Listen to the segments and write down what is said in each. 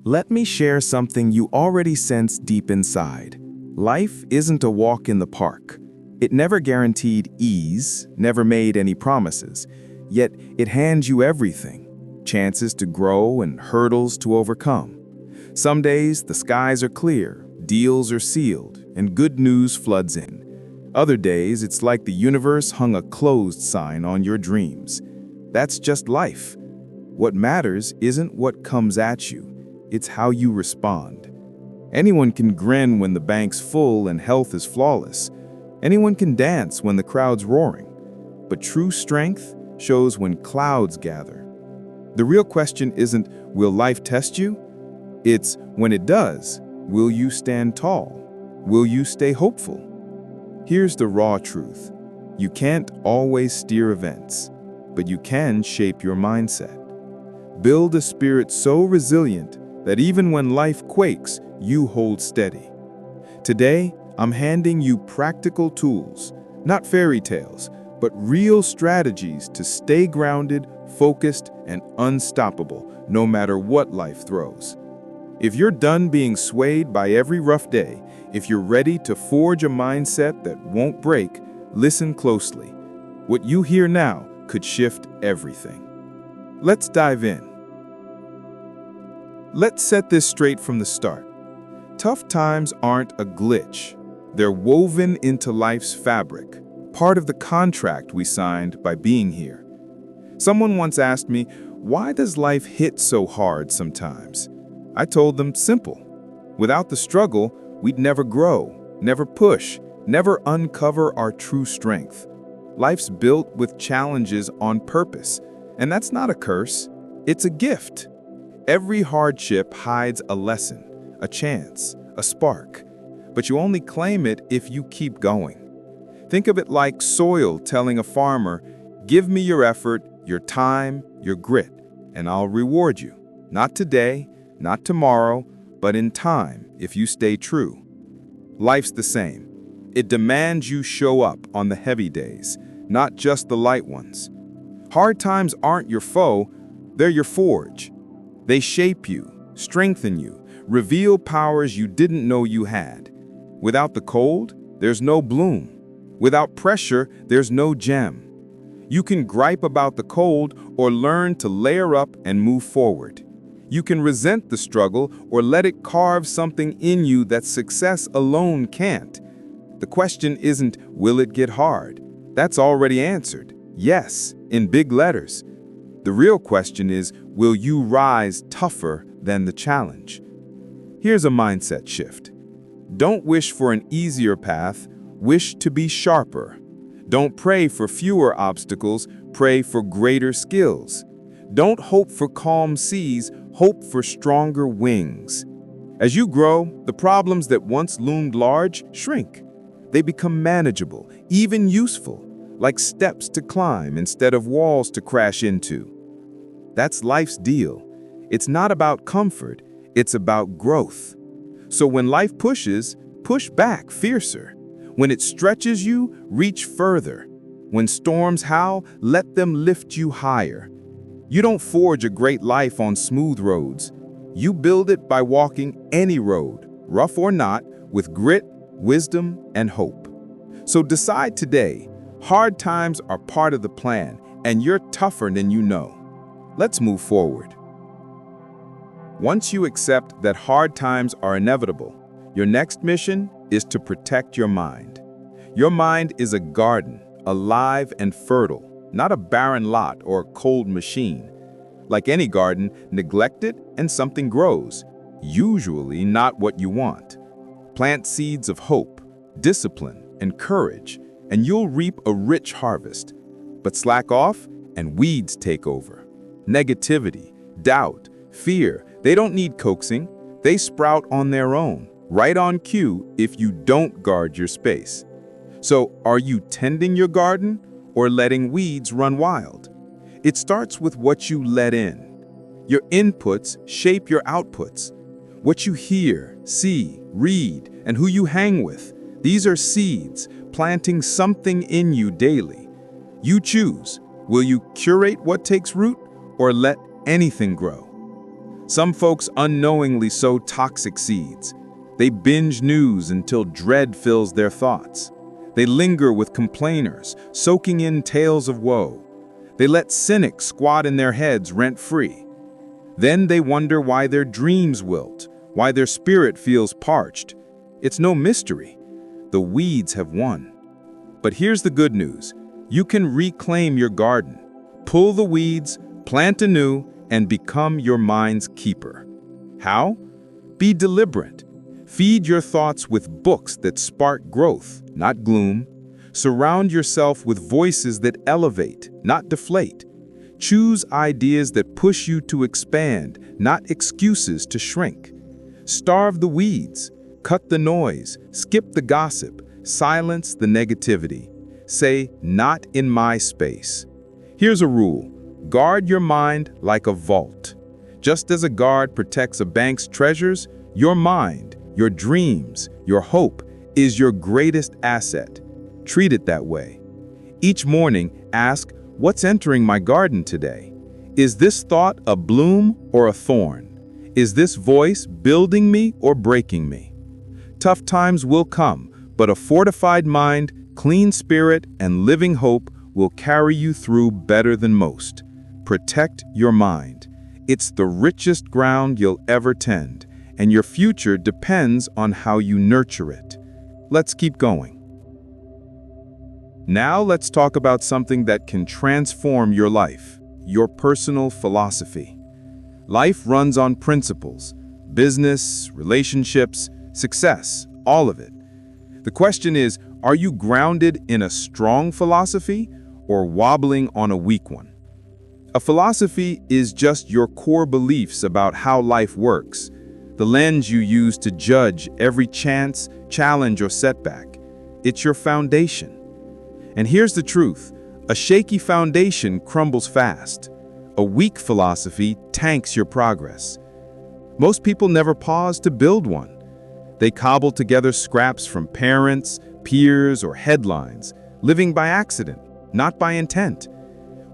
Let me share something you already sense deep inside. Life isn't a walk in the park. It never guaranteed ease, never made any promises, yet it hands you everything. Chances to grow and hurdles to overcome. Some days the skies are clear, deals are sealed, and good news floods in. Other days it's like the universe hung a closed sign on your dreams. That's just life. What matters isn't what comes at you. It's how you respond. Anyone can grin when the bank's full and health is flawless. Anyone can dance when the crowd's roaring. But true strength shows when clouds gather. The real question isn't, will life test you? It's, when it does, will you stand tall? Will you stay hopeful? Here's the raw truth. You can't always steer events, but you can shape your mindset. Build a spirit so resilient that even when life quakes, you hold steady. Today, I'm handing you practical tools, not fairy tales, but real strategies to stay grounded, focused, and unstoppable, no matter what life throws. If you're done being swayed by every rough day, if you're ready to forge a mindset that won't break, listen closely. What you hear now could shift everything. Let's dive in. Let's set this straight from the start. Tough times aren't a glitch. They're woven into life's fabric, part of the contract we signed by being here. Someone once asked me, why does life hit so hard sometimes? I told them, simple. Without the struggle, we'd never grow, never push, never uncover our true strength. Life's built with challenges on purpose, and that's not a curse, it's a gift. Every hardship hides a lesson, a chance, a spark, but you only claim it if you keep going. Think of it like soil telling a farmer, give me your effort, your time, your grit, and I'll reward you. Not today, not tomorrow, but in time if you stay true. Life's the same. It demands you show up on the heavy days, not just the light ones. Hard times aren't your foe, they're your forge. They shape you, strengthen you, reveal powers you didn't know you had. Without the cold, there's no bloom. Without pressure, there's no gem. You can gripe about the cold or learn to layer up and move forward. You can resent the struggle or let it carve something in you that success alone can't. The question isn't, will it get hard? That's already answered. Yes, in big letters. The real question is, will you rise tougher than the challenge? Here's a mindset shift. Don't wish for an easier path, wish to be sharper. Don't pray for fewer obstacles, pray for greater skills. Don't hope for calm seas, hope for stronger wings. As you grow, the problems that once loomed large shrink. They become manageable, even useful, like steps to climb instead of walls to crash into. That's life's deal. It's not about comfort, it's about growth. So when life pushes, push back fiercer. When it stretches you, reach further. When storms howl, let them lift you higher. You don't forge a great life on smooth roads. You build it by walking any road, rough or not, with grit, wisdom, and hope. So decide today, hard times are part of the plan, and you're tougher than you know. Let's move forward. Once you accept that hard times are inevitable, your next mission is to protect your mind. Your mind is a garden, alive and fertile, not a barren lot or cold machine. Like any garden, neglect it and something grows, usually not what you want. Plant seeds of hope, discipline, and courage, and you'll reap a rich harvest. But slack off, and weeds take over. Negativity, doubt, fear, they don't need coaxing. They sprout on their own, right on cue if you don't guard your space. So, are you tending your garden or letting weeds run wild? It starts with what you let in. Your inputs shape your outputs. What you hear, see, read, and who you hang with, these are seeds planting something in you daily. You choose. Will you curate what takes root or let anything grow? Some folks unknowingly sow toxic seeds. They binge news until dread fills their thoughts. They linger with complainers, soaking in tales of woe. They let cynics squat in their heads rent-free. Then they wonder why their dreams wilt, why their spirit feels parched. It's no mystery. The weeds have won. But here's the good news. You can reclaim your garden. Pull the weeds, plant anew, and become your mind's keeper. How? Be deliberate. Feed your thoughts with books that spark growth, not gloom. Surround yourself with voices that elevate, not deflate. Choose ideas that push you to expand, not excuses to shrink. Starve the weeds, cut the noise, skip the gossip, silence the negativity. Say, "Not in my space." Here's a rule. Guard your mind like a vault. Just as a guard protects a bank's treasures, your mind, your dreams, your hope is your greatest asset. Treat it that way. Each morning, ask, what's entering my garden today? Is this thought a bloom or a thorn? Is this voice building me or breaking me? Tough times will come, but a fortified mind, clean spirit, and living hope will carry you through better than most. Protect your mind. It's the richest ground you'll ever tend, and your future depends on how you nurture it. Let's keep going. Now let's talk about something that can transform your life, your personal philosophy. Life runs on principles, business, relationships, success, all of it. The question is, are you grounded in a strong philosophy or wobbling on a weak one? A philosophy is just your core beliefs about how life works, the lens you use to judge every chance, challenge, or setback. It's your foundation. And here's the truth, a shaky foundation crumbles fast. A weak philosophy tanks your progress. Most people never pause to build one. They cobble together scraps from parents, peers, or headlines, living by accident, not by intent.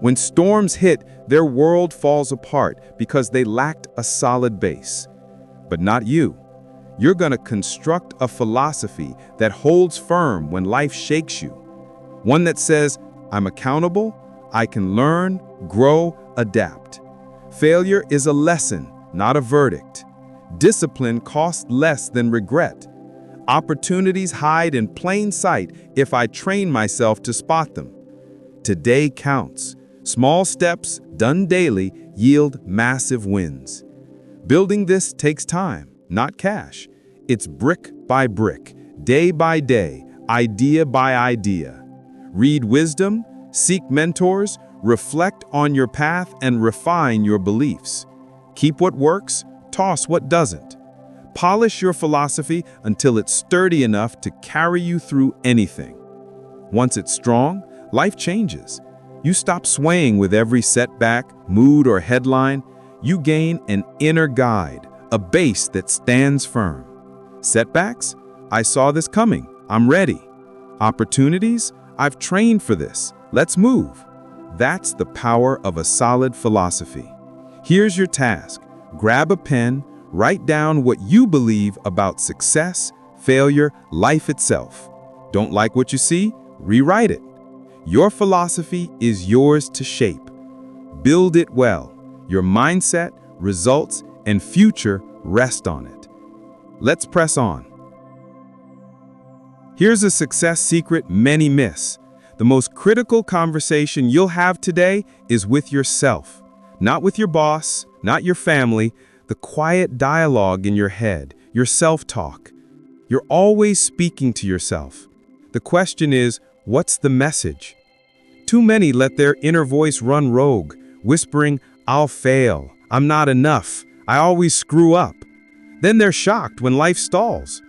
When storms hit, their world falls apart because they lacked a solid base. But not you. You're going to construct a philosophy that holds firm when life shakes you. One that says, I'm accountable, I can learn, grow, adapt. Failure is a lesson, not a verdict. Discipline costs less than regret. Opportunities hide in plain sight if I train myself to spot them. Today counts. Small steps, done daily, yield massive wins. Building this takes time, not cash. It's brick by brick, day by day, idea by idea. Read wisdom, seek mentors, reflect on your path, and refine your beliefs. Keep what works, toss what doesn't. Polish your philosophy until it's sturdy enough to carry you through anything. Once it's strong, life changes. You stop swaying with every setback, mood, or headline. You gain an inner guide, a base that stands firm. Setbacks? I saw this coming. I'm ready. Opportunities? I've trained for this. Let's move. That's the power of a solid philosophy. Here's your task. Grab a pen, write down what you believe about success, failure, life itself. Don't like what you see? Rewrite it. Your philosophy is yours to shape. Build it well. Your mindset, results, and future rest on it. Let's press on. Here's a success secret many miss. The most critical conversation you'll have today is with yourself. Not with your boss, not your family, the quiet dialogue in your head, your self-talk. You're always speaking to yourself. The question is, what's the message? Too many let their inner voice run rogue, whispering, I'll fail, I'm not enough, I always screw up. Then they're shocked when life stalls.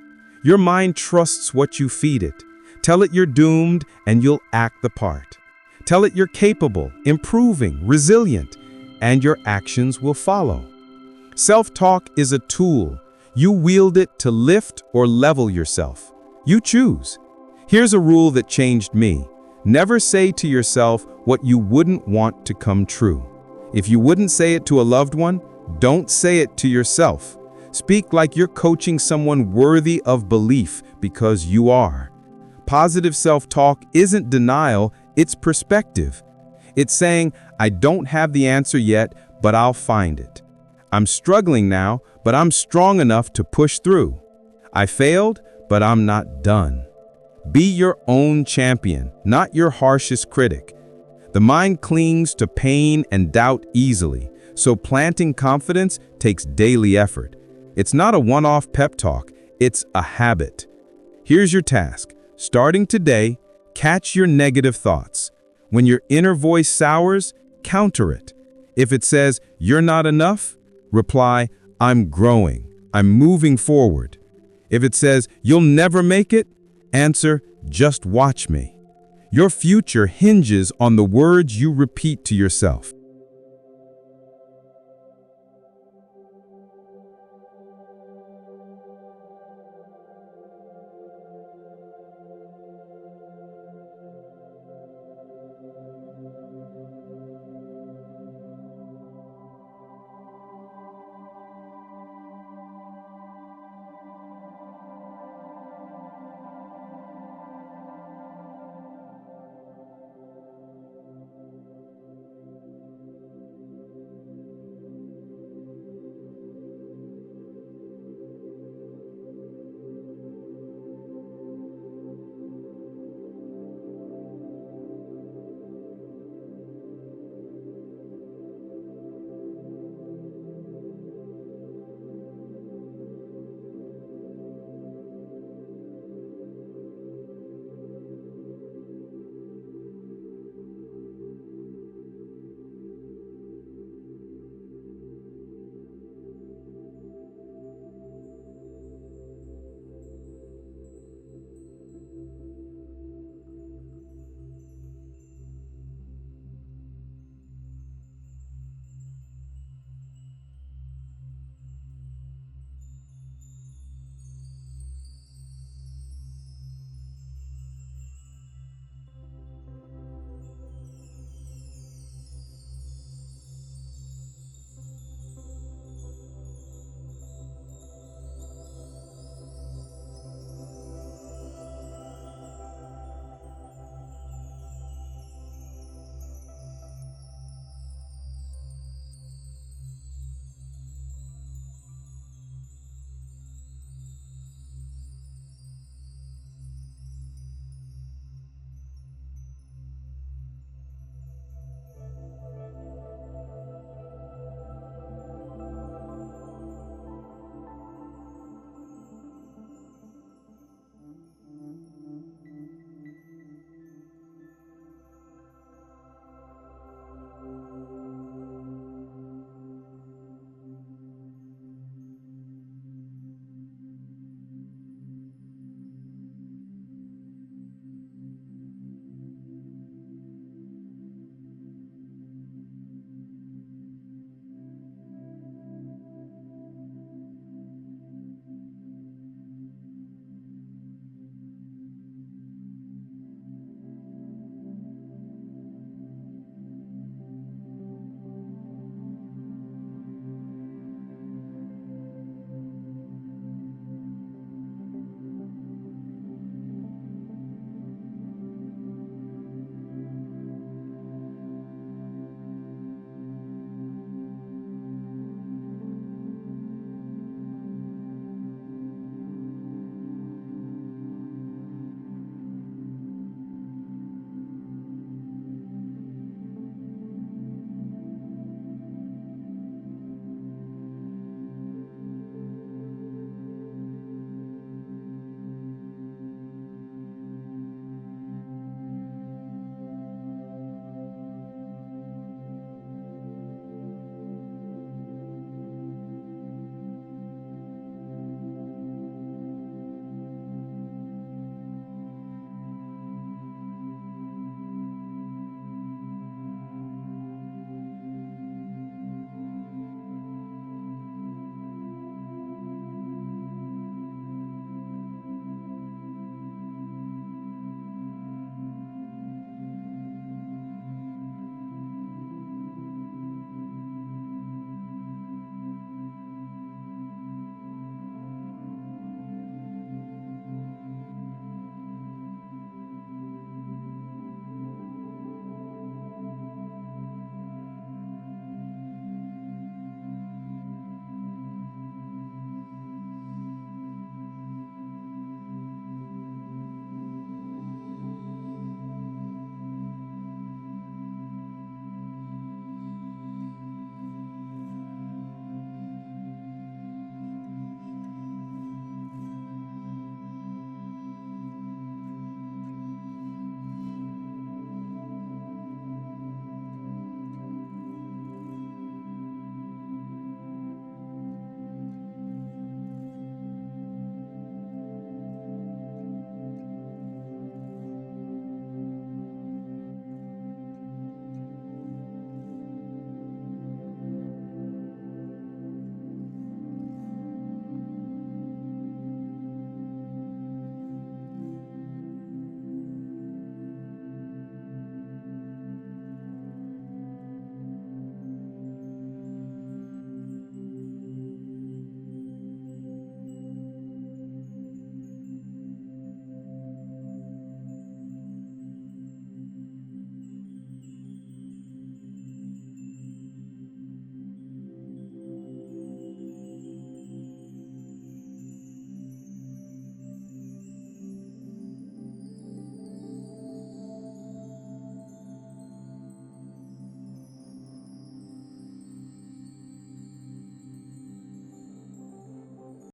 Your mind trusts what you feed it. Tell it you're doomed and you'll act the part. Tell it you're capable, improving, resilient, and your actions will follow. Self-talk is a tool. You wield it to lift or level yourself. You choose. Here's a rule that changed me. Never say to yourself what you wouldn't want to come true. If you wouldn't say it to a loved one, Don't say it to yourself. Speak like you're coaching someone worthy of belief, because you are. Positive self-talk isn't denial, it's perspective. It's saying, I don't have the answer yet, but I'll find it. I'm struggling now, but I'm strong enough to push through. I failed, but I'm not done. Be your own champion, not your harshest critic. The mind clings to pain and doubt easily, so planting confidence takes daily effort. It's not a one-off pep talk, it's a habit. Here's your task. Starting today, catch your negative thoughts. When your inner voice sours, counter it. If it says, you're not enough, reply, I'm growing, I'm moving forward. If it says, you'll never make it, answer, just watch me. Your future hinges on the words you repeat to yourself.